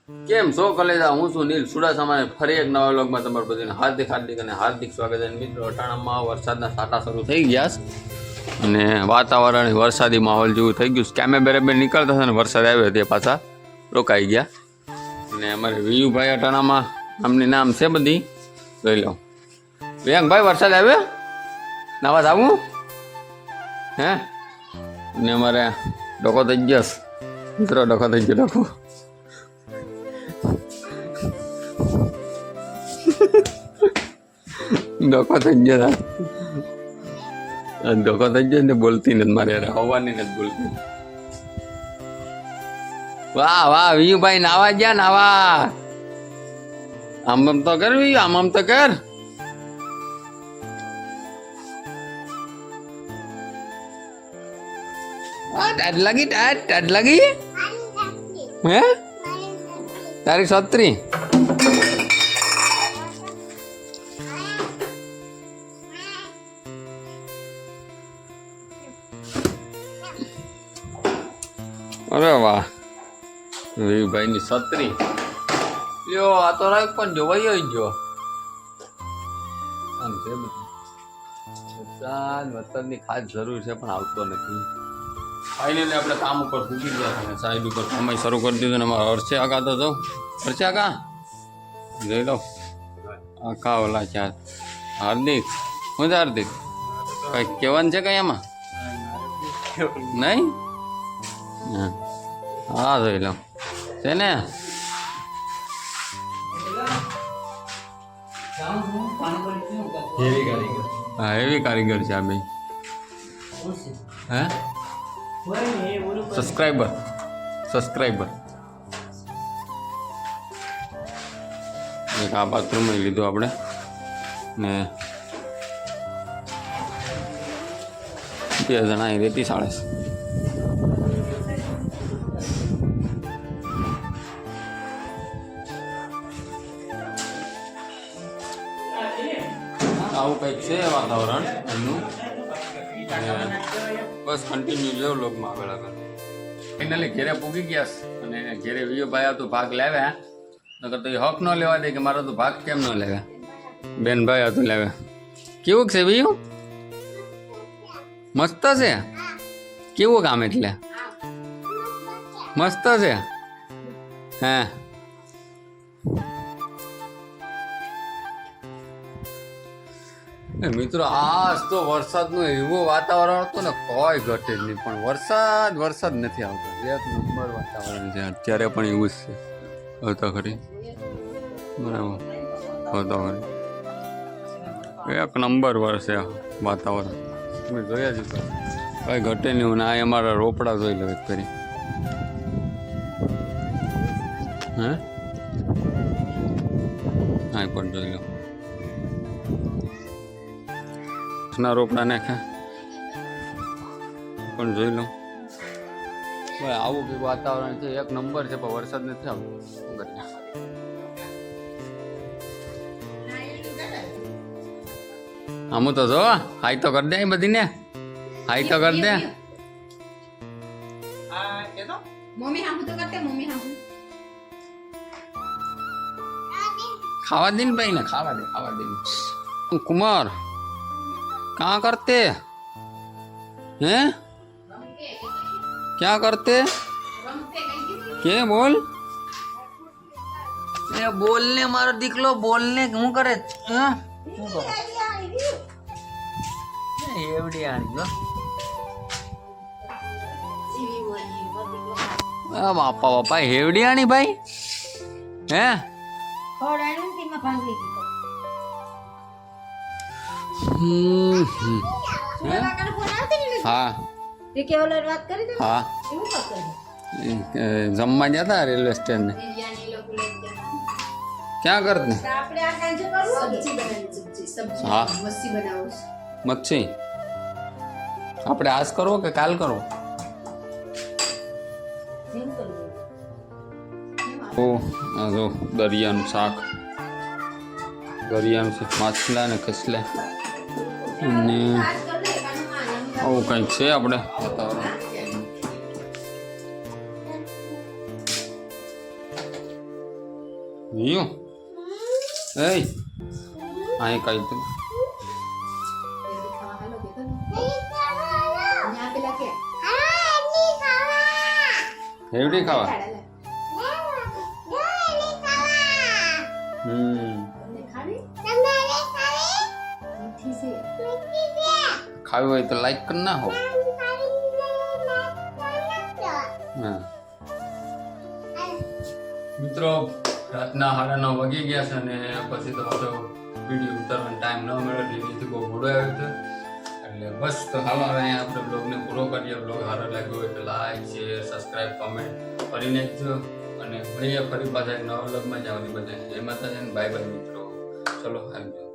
કેમ છો કલેજા? હું છું નીલ સુડાસામાં ફરી એક નવા વ્લોગમાં તમારું બધાને હાર્દિક સ્વાગત છે. મિત્રો અટાણામાં વરસાદના છાંટા શરૂ થઈ ગયા છે અને વાતાવરણ વરસાદી માહોલ જેવું થઈ ગયું છે. ક્યામે બરાબર નીકળતા હતા ને વરસાદ આવ્યો તે પાછા રોકાઈ ગયા. અને અમારે વિયુભાઈ અટાણામાં આમની નામ છે બધી જોઈ લો. વિયાંગભાઈ વરસાદ આવ્યો નાવા આવું હે? ને અમારે ડોકો થઈ ગયો મિત્રો, ડોકો થઈ ગયો ડોકો. ડોકો થઈ ગયો ડોકો થઈ ગયો ને બોલતી નથી મારે હવાની નથી બોલતી. વાહ વાહ વિયુભાઈ નાવા ગયા નાવા. આમ તો કર વિયુ, આમ તો કર. ટાટ લાગી ટાટ લાગી હે? તારીખ 37. અરે વાહ વિયુભાઈ ની 37. લ્યો આ તો રાખ પણ જોવાઈ ગયો. આમ છે બધું વરસાદની ખાસ જરૂર છે પણ આવતો નથી. ફાઇનલી આપણે કામ ઉપર પૂકી ગયા અને સાઈડ ઉપર સમય શરૂ કરી દીધું ને અમારા હર્ષે આકા તો જાઉં. હર્ષે આકા જોઈ લો આકા ઓલા ચાર હાર્દિક હું છે હાર્દિક કઈ કહેવાનું છે કઈ એમાં નહીં? હા જોઈ લો છે ને. હા એવી કારીગર છે આ બે. હે સબસ્ક્રાઈબર એક આ બાથરૂમ લીધું આપણે ને 2 જણા અહીં રહેતી સાળે. આવું કંઈક છે વાતાવરણ એમનું. બસ કન્ટિન્યુ જો લોકમાં આગળ આગળ. ફાઇનલી ઘેરે પૂગી ગયા અને ઘેરે વિયુભાઈ હતું ભાગ લાવ્યા. નકર તો એ હક ન લેવા દે કે મારો તો ભાગ કેમ ન લેવા. બેનભાઈ હતું લાવ્યા. કેવું છે વિયુ? મસ્ત છે. કેવું કામ એટલે મસ્ત છે હે? મિત્રો આજ તો વરસાદનું એવું વાતાવરણ હતું ને કોઈ ઘટે જ નહીં, પણ વરસાદ નથી આવતો. એક નંબર વાતાવરણ છે અત્યારે પણ એવું જ છે. હતો ખરી બરાબર હતો ખરી એક નંબર વરસે વાતાવરણ તમે જોયા જ કઈ ઘટે નહીં. ને આ અમારા રોપડા જોઈ લો એક ફરી હે આ પણ જોઈ લો ના રોપડા નાખ્યા પણ જોઈ લો. ભાઈ આવું કે વાતાવરણ છે એક નંબર છે પણ વરસાદ નથી આવતો. આમ તો જો હાઈ તો કરી દે બધી ને, હાઈ તો કરી દે. ખાવા દે ને ભાઈ ને, ખાવા દે. कुमार कहाँ करते हैं? क्या करते? क्या बोल? बोलने मारो दिखलो बोलने હું કરે? એવડી આણી જો બાપા હેવડી આણી ભાઈ હે? हाँ हाँ जम्मा जाता रेलवे स्टेशन में. क्या करते? हाँ मच्छी આપણે આજ કરો કે કાલ કરો? ઓ આ જો દરિયાનું શાક, દરિયાનું શાક માછલા ને ખસલા અને આવું કંઈક છે આપણે વાતાવરણ. યું એ અહીં કઈ તું હેવડી ખાવા ખાવી હોય તો લાઈક કરી નાખો હા મિત્રો રાતના 9:30 વાગી ગયા છે અને પછી તો પાછો વિડીયો ઉતારવાનો ટાઈમ ન મળ્યો એટલે એથી બહુ મોડો આવ્યો હતો એટલે બસ તો હાલો હવે અહીંયા આપણે બ્લોગને પૂરો કરીએ. બ્લોગ સારો લાગ્યો હોય તો લાઈક શેર સબસ્ક્રાઈબ કમેન્ટ કરી નાખજો અને મળીએ ફરી પાછા એક નવા બ્લોગમાં. જવાની બધાને જય માતાજી, બાય બાય મિત્રો. ચલો આવજો.